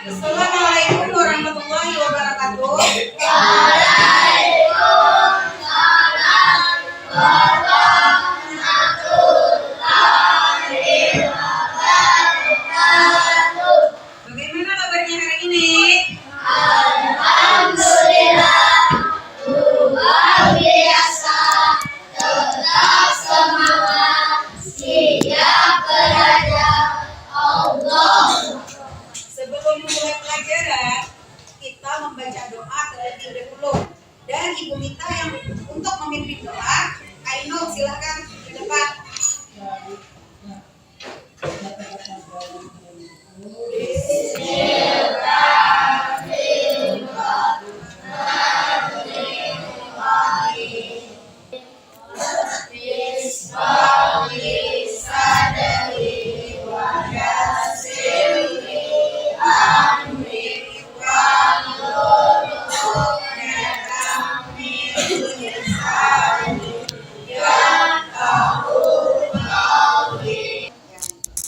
Assalamualaikum warahmatullahi wabarakatuh. Bagaimana kabarnya hari ini? Luar biasa, tetap semangat, siap belajar. Allah. Sebelum mulai pelajaran, kita membaca doa terlebih dahulu. Dan Ibu minta yang untuk memimpin doa, Ainul silahkan di depan.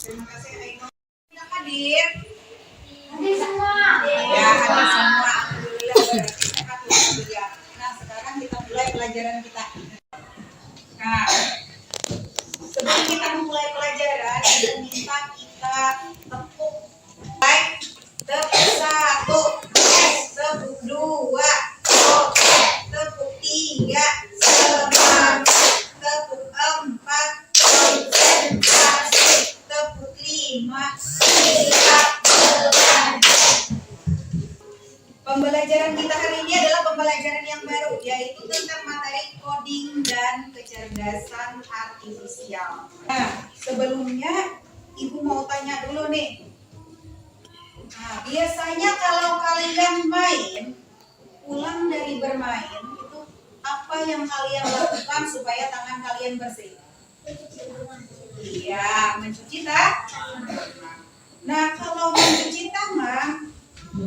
Terima kasih Ainul. Yang hadir. Hadir semua. Ya, hadir semua. Alhamdulillah berarti sehat ya. Nah, sekarang kita mulai pelajaran kita. Nah, sebelum kita mulai pelajaran, Ibu minta kita tepuk. Baik, tepuk 1, tepuk 2, tepuk 3, semangat, tepuk 4, konsentrasi, tepuk 5, siap belajar. Pembelajaran kita hari ini adalah pembelajaran yang baru, yaitu tentang materi coding dan kecerdasan artifisial. Nah, sebelumnya Ibu mau tanya dulu nih. Nah, biasanya kalau kalian main, pulang dari bermain, itu apa yang kalian lakukan supaya tangan kalian bersih? Iya, mencuci tangan. Nah, kalau mencuci tangan,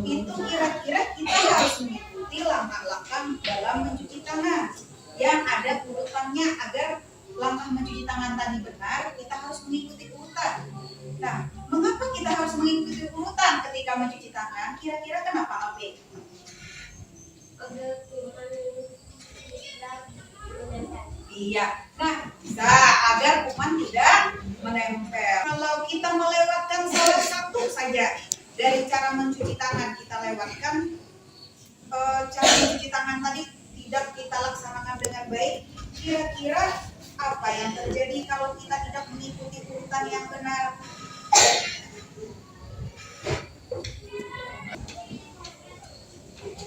itu kira-kira kita harus mengikuti langkah-langkah dalam mencuci tangan yang ada urutannya. Agar langkah mencuci tangan tadi benar, kita harus mengikuti urutan. Nah, mengapa kita harus mengikuti urutan ketika mencuci tangan? Kira-kira kenapa, Ape? Iya. Nah, bisa agar kuman tidak menempel. Kalau kita melewatkan salah satu saja dari cara mencuci tangan, kita lewatkan cara mencuci tangan tadi tidak kita laksanakan dengan baik, kira-kira apa yang terjadi kalau kita tidak mengikuti urutan yang benar?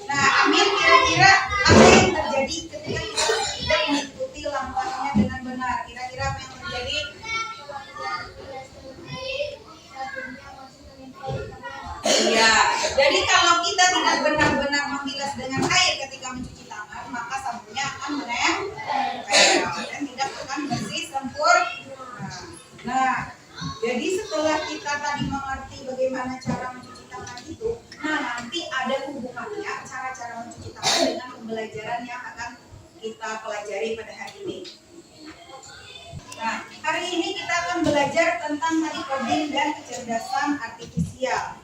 Nah, Amin, kira-kira apa yang terjadi ketika kita tidak mengikuti langkahnya dengan benar? Kira-kira apa yang terjadi? Iya, jadi kalau kita tidak benar-benar membilas dengan air ketika mencuci tangan, maka sabunnya akan menempel dan tidak akan bersih sempurna. Nah, jadi setelah kita tadi mengerti bagaimana cara mencuci tangan itu, nah nanti ada hubungannya cara-cara mencuci tangan dengan pembelajaran yang akan kita pelajari pada hari ini. Nah, hari ini kita akan belajar tentang tadi coding dan kecerdasan artifisial.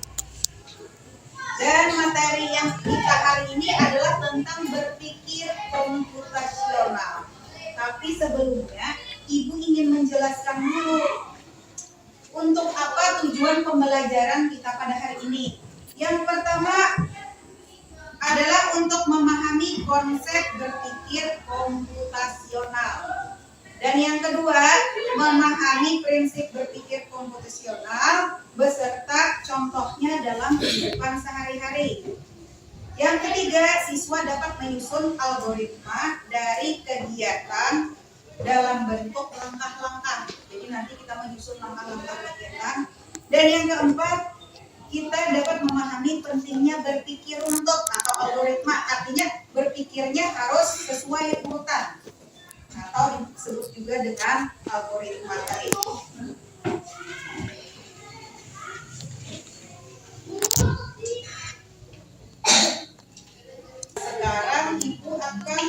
Dan materi yang kita hari ini adalah tentang berpikir komputasional. Tapi sebelumnya, Ibu ingin menjelaskan dulu untuk apa tujuan pembelajaran kita pada hari ini. Yang pertama adalah untuk memahami konsep berpikir komputasional. Dan yang kedua, memahami prinsip berpikir komputasional beserta contohnya dalam kehidupan sehari-hari. Yang ketiga, siswa dapat menyusun algoritma dari kegiatan dalam bentuk langkah-langkah. Jadi nanti kita menyusun langkah-langkah kegiatan. Dan yang keempat, kita dapat memahami pentingnya berpikir runtut atau algoritma. Artinya berpikirnya harus sesuai urutan, atau disebut juga dengan algoritma tadi. Sekarang Ibu akan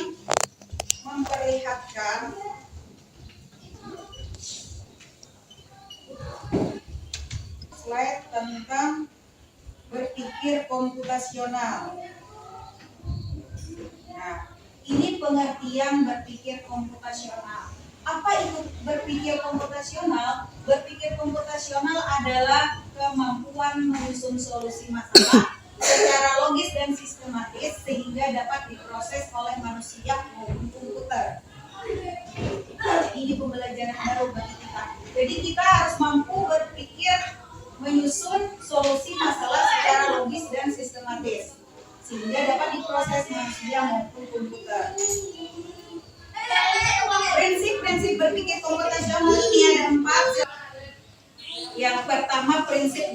memperlihatkan slide tentang berpikir komputasional. Nah, ini pengertian berpikir komputasional. Apa itu berpikir komputasional? Berpikir komputasional adalah kemampuan menyusun solusi masalah secara logis dan sistematis sehingga dapat diproses oleh manusia maupun komputer. Ini pembelajaran baru bagi kita. Jadi kita harus mampu berpikir menyusun solusi masalah secara logis dan sistematis sehingga dapat diproses manusia maupun komputer. Prinsip-prinsip berpikir komputasional ini ada 4. Yang pertama, prinsip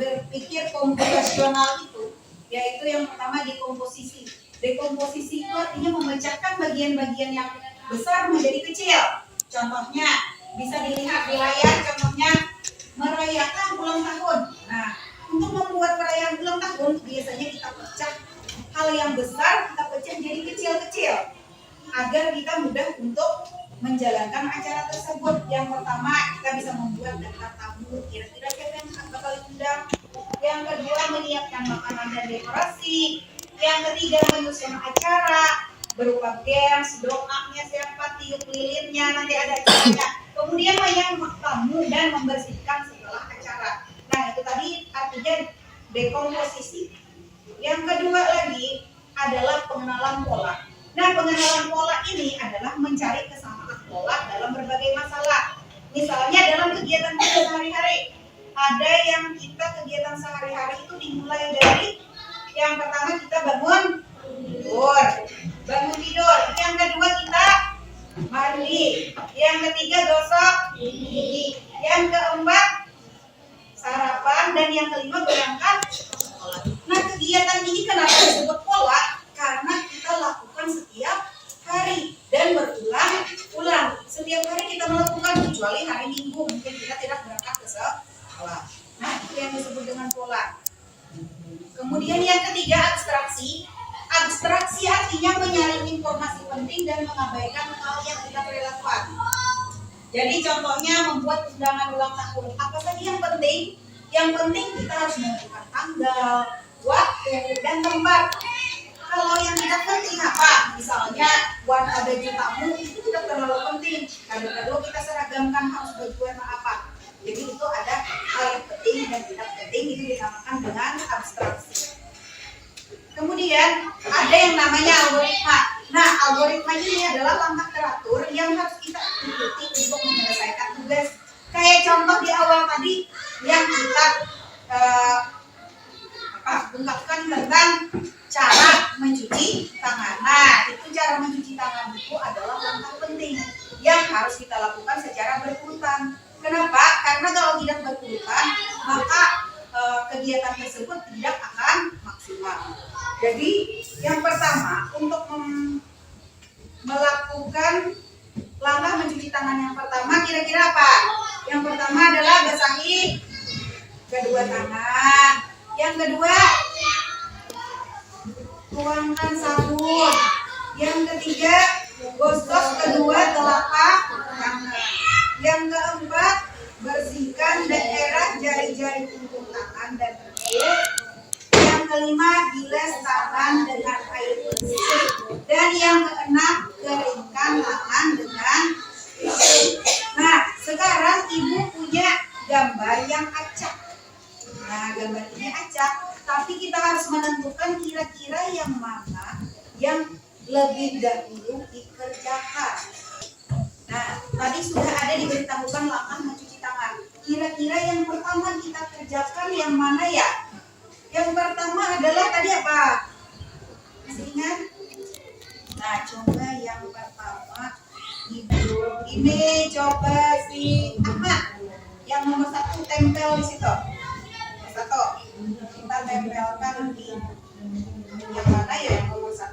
berpikir komputasional itu yaitu yang pertama dekomposisi. Dekomposisi itu artinya memecahkan bagian-bagian yang besar menjadi kecil. Contohnya bisa dilihat di layar, contohnya merayakan ulang tahun. Nah, untuk membuat perayaan ulang tahun biasanya kita pecah hal yang besar, kita pecah jadi kecil-kecil agar kita mudah untuk menjalankan acara tersebut. Yang pertama, kita bisa membuat daftar tamu, kira-kira siapa yang bakal diundang. Yang kedua, menyiapkan makanan dan dekorasi. Yang ketiga, menyusun acara berupa games, doanya siapa, tiup lilinnya, nanti ada acaranya. Kemudian menyambut tamu dan membersihkan setelah acara. Nah, itu tadi artinya dekomposisi. Yang kedua lagi adalah pengenalan pola. Nah, pengenalan pola ini adalah mencari kesamaan pola dalam berbagai masalah. Misalnya dalam kegiatan kita sehari-hari. Ada yang kita kegiatan sehari-hari itu dimulai dari yang pertama kita bangun tidur. Yang kedua kita mandi. Yang ketiga gosok gigi. Yang keempat sarapan dan yang kelima berangkat sekolah. Nah, kegiatan ini kenapa disebut pola? Karena kita lakukan setiap hari dan berulang-ulang. Setiap hari kita melakukan kecuali hari Minggu mungkin kita tidak berangkat ke sekolah. Nah, itu yang disebut dengan pola. Kemudian yang ketiga abstraksi. Abstraksi artinya menyaring informasi penting dan mengabaikan hal yang tidak relevan. Jadi contohnya membuat undangan ulang tahun. Apa saja yang penting? Yang penting kita harus menentukan tanggal, waktu, dan tempat. Kalau yang tidak penting apa? Misalnya warna baju tamu itu tidak terlalu penting. Kado-kado kita seragamkan harus baju warna apa. Jadi itu ada hal yang penting dan tidak penting, itu dinamakan dengan abstraksi. Kemudian ada yang namanya algoritma. Nah, algoritma ini adalah langkah teratur yang harus kita ikuti untuk menyelesaikan tugas. Kayak contoh di awal tadi yang kita ungkapkan tentang cara mencuci tangan. Nah, itu cara mencuci tangan itu adalah langkah penting yang harus kita lakukan secara berurutan. Kenapa? Karena kalau tidak berurutan, maka kegiatan tersebut tidak akan maksimal. Jadi, yang pertama untuk melakukan langkah mencuci tangan yang pertama kira-kira apa? Yang pertama adalah basahi kedua tangan. Yang kedua, tuangkan sabun. Yang ketiga, gosok kedua telapak tangan. Yang keempat, bersihkan daerah jari-jari ujung tangan dan kaki. Yang kelima, bilas tangan dengan air bersih. Dan yang keenam, keringkan tangan dengan tisu. Nah, sekarang ibu punya gambar yang acak. Nah, gambar ini acak, tapi kita harus menentukan kira-kira yang mana yang lebih dahulu dikerjakan. Nah, tadi sudah ada diberitahukan langkah mencuci tangan. Kira-kira yang pertama kita kerjakan yang mana ya? Yang pertama adalah tadi apa? Masih ingat? Nah, coba yang pertama ibu ini coba si Ahmad. Yang nomor 1 tempel di situ. Satu, kita tempelkan di yang mana ya yang nomor 1?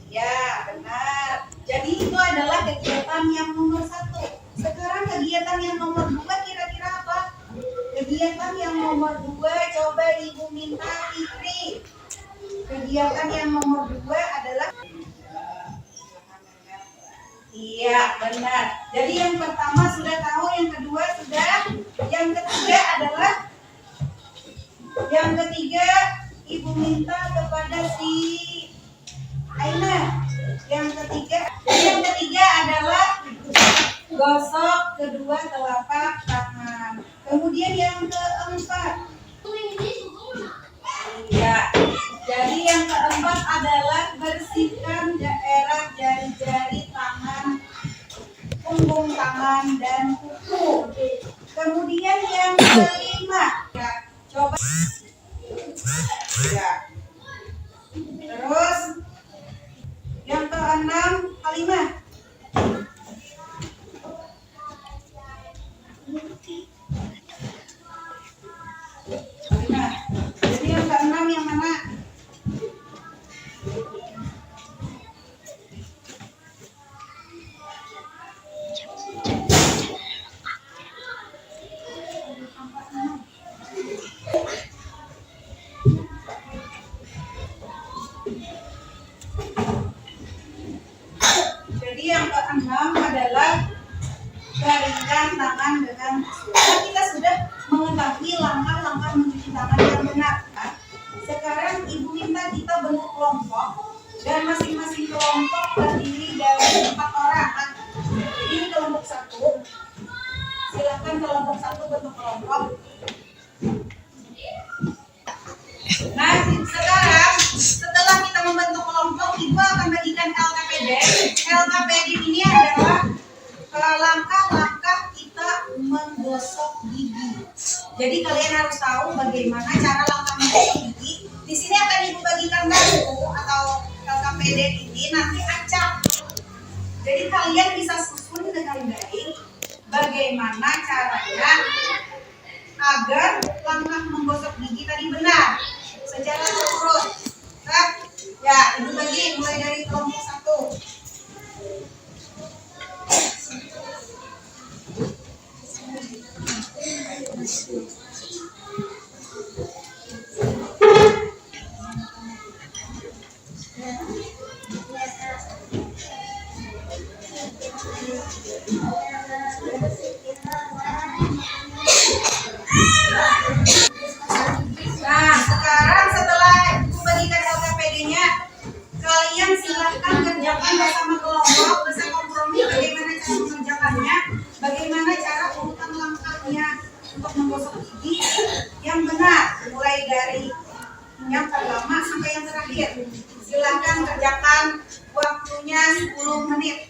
Ya, benar. Jadi itu adalah kegiatan yang nomor 1. Sekarang kegiatan yang nomor 2 kira-kira apa? Kegiatan yang nomor 2 coba ibu minta Iya, benar. Jadi yang pertama sudah tahu, yang kedua sudah, yang ketiga adalah, yang ketiga Ibu minta kepada si Aina. Yang ketiga adalah gosok kedua telapak tangan. Kemudian yang keempat, ya. Jadi yang keempat adalah bersihkan daerah jari-jari tangan, punggung tangan dan kuku. Kemudian yang kelima, ya, coba. Ya. Terus yang keenam, Halimah. Halimah. Jadi yang keenam yang mana? Jadi yang keenam adalah keringkan tangan dengan tisu. Nah, kita sudah mengetahui langkah-langkah mencuci tangan yang benar. Sekarang Ibu minta kita bentuk kelompok dan masing-masing kelompok terdiri dari 4 orang. Jadi ini kelompok 1. Silakan kelompok 1 bentuk kelompok. Nah, sekarang setelah kita membentuk kelompok, Ibu akan bagikan LKPD. LKPD ini adalah langkah-langkah kita menggosok gigi. Jadi kalian harus tahu bagaimana cara langkah menggosok gigi. Di sini akan Ibu bagikan kartu atau LKPD ini nanti acak. Jadi kalian bisa susun dengan baik bagaimana caranya agar langkah menggosok gigi tadi benar secara terurut. Nah, ya, Ibu bagi mulai dari kelompok 1. Nah, sekarang setelah Ibu bagikan LKPD-nya, kalian silahkan kerjakan bersama kelompok, bersama kompromi bagaimana cara mengerjakannya, bagaimana cara urutan langkahnya untuk menggosok gigi yang benar, mulai dari yang pertama sampai yang terakhir. Silahkan kerjakan, waktunya 10 menit.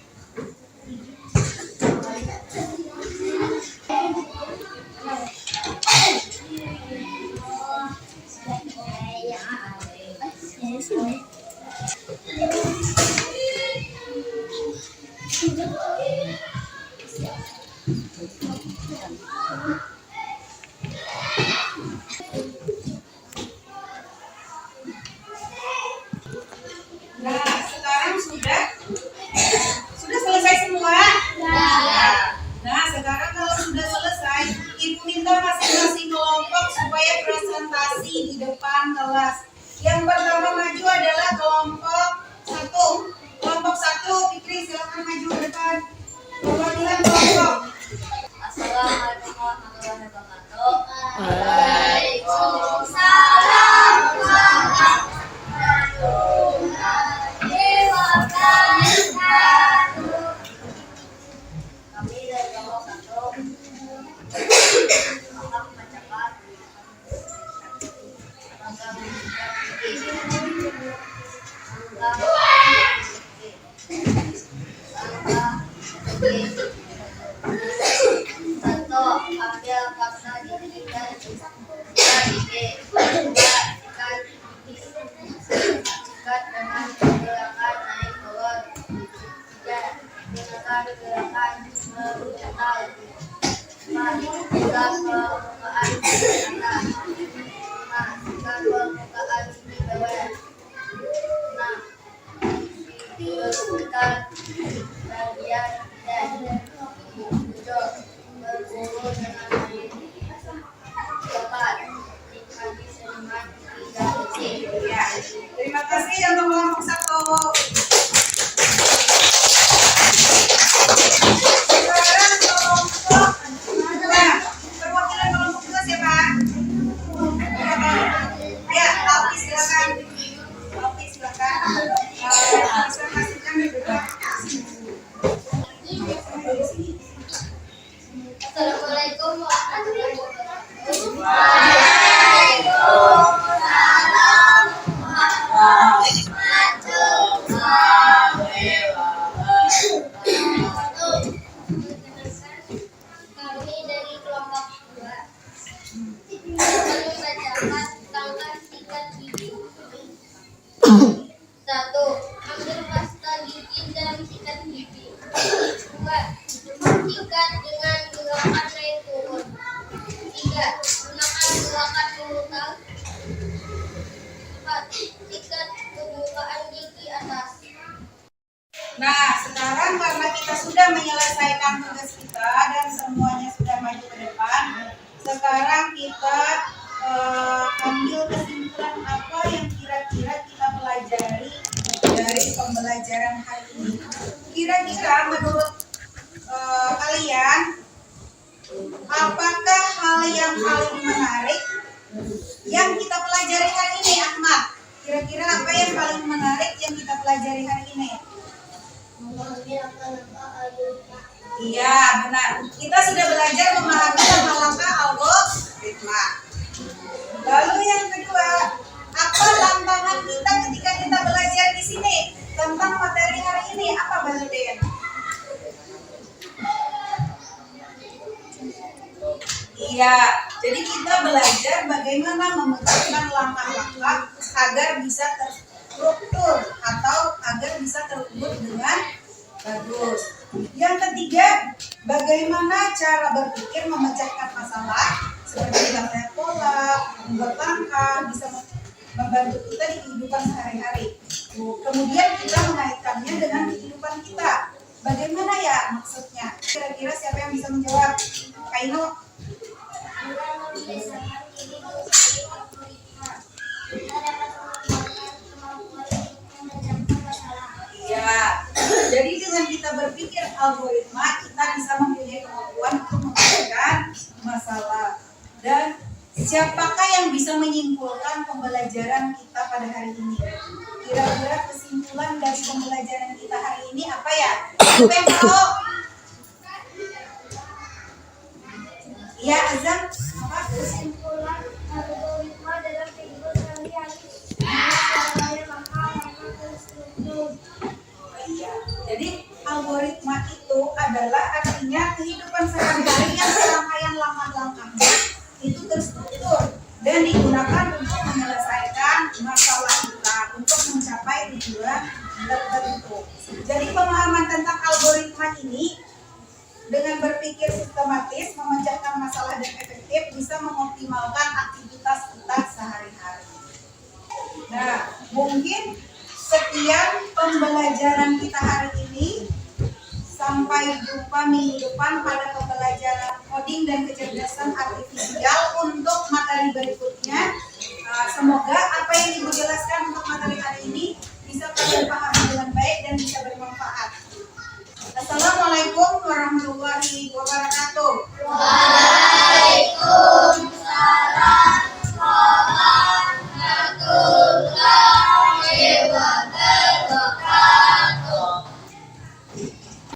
Nah, sekarang sudah selesai semua? Nah, sekarang kalau sudah selesai, Ibu minta masing-masing kelompok supaya presentasi di depan kelas. Yang pertama maju adalah kelompok 1. Kelompok 1, Fikri silakan maju ke depan. Perwakilan kelompok. Assalamualaikum warahmatullahi wabarakatuh. Waalaikumsalam warahmatullahi wabarakatuh. Kami dari kelompok 1 akan membacakan langkah menggosok gigi. Satu, ambil pasta gigi dan gigi. Dua, sikat dengan gerakan naik turun. Tiga, gunakan gerakan mengental. Empat, pegang permukaan gigi atas. 5, pegang permukaan gigi bawah. 6, bersihkan bagian dan 7, berburu dengan baik. 8, nikmati senyuman 3 detik. Ya, terima kasih untuk kelompok 1. Kami dari kelompok 2 membacakan tanggal sikat gigi. 1. Ambil pasta gigi dan sikat gigi. 2. Sikat dengan gerakan naik turun. 3. Gunakan gerakan memutar. 4. Sikat pembukaan gigi atas. Nah, sekarang karena kita sudah menyelesaikan tugas kita dan semuanya sudah maju ke depan, sekarang kita ambil kesimpulan apa yang kira-kira kita pelajari dari pembelajaran hari ini. Kira-kira menurut kalian, apakah hal yang paling menarik yang kita pelajari hari ini, Ahmad? Kira-kira apa yang paling menarik yang kita pelajari hari ini? Iya, benar. Kita sudah belajar memahami langkah-langkah algoritma. Lalu yang kedua, apa tantangan kita ketika kita belajar di sini tentang materi hari ini? Apa, Baludin? Iya, jadi kita belajar bagaimana memecahkan langkah-langkah agar bisa terstruktur atau agar bisa terukur dengan bagus. Yang ketiga, bagaimana cara berpikir memecahkan masalah seperti latihan pola, membuat langkah, bisa membantu kita di kehidupan sehari-hari. Kemudian kita mengaitkannya dengan kehidupan kita. Bagaimana ya maksudnya? Kira-kira siapa yang bisa menjawab? Kaino? Iya. Jadi dengan kita berpikir algoritma, kita bisa mempunyai kemampuan untuk memecahkan masalah. Dan siapakah yang bisa menyimpulkan pembelajaran kita pada hari ini? Kira-kira kesimpulan dari pembelajaran kita hari ini apa ya? Siapa yang tahu? Iya, Azam. Apa kesimpulan Algoritma dalam kehidupan sehari-hari. Iya. Jadi algoritma itu adalah artinya kehidupan sehari-hari yang serangkaian langkah-langkahnya itu terstruktur dan digunakan untuk menyelesaikan masalah kita untuk mencapai tujuan tertentu. Jadi pemahaman tentang algoritma ini dengan berpikir sistematis, memecahkan masalah dan efektif bisa mengoptimalkan aktivitas kita sehari-hari. Nah, mungkin sekian pembelajaran kita hari ini. Sampai jumpa minggu depan pada pembelajaran coding dan kecerdasan artifisial untuk materi berikutnya. Semoga apa yang Ibu jelaskan untuk materi hari ini bisa kalian pahami dengan baik dan bisa bermanfaat. Assalamualaikum